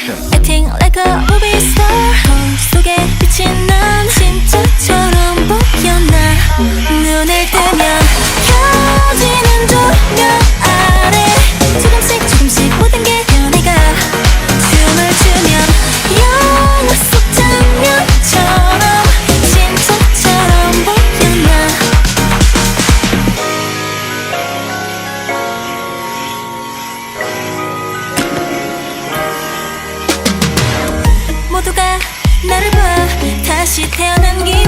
Acting like a movie star 거울 속에 비친 난 진짜처럼 보여 나 눈을 뜨면 켜지는 조명 아래 조금씩 조금씩 모든 게 변해가 춤을 추면 영화 속 장면처럼 진짜처럼 보여 나 모두가 나를 봐 다시 태어난 기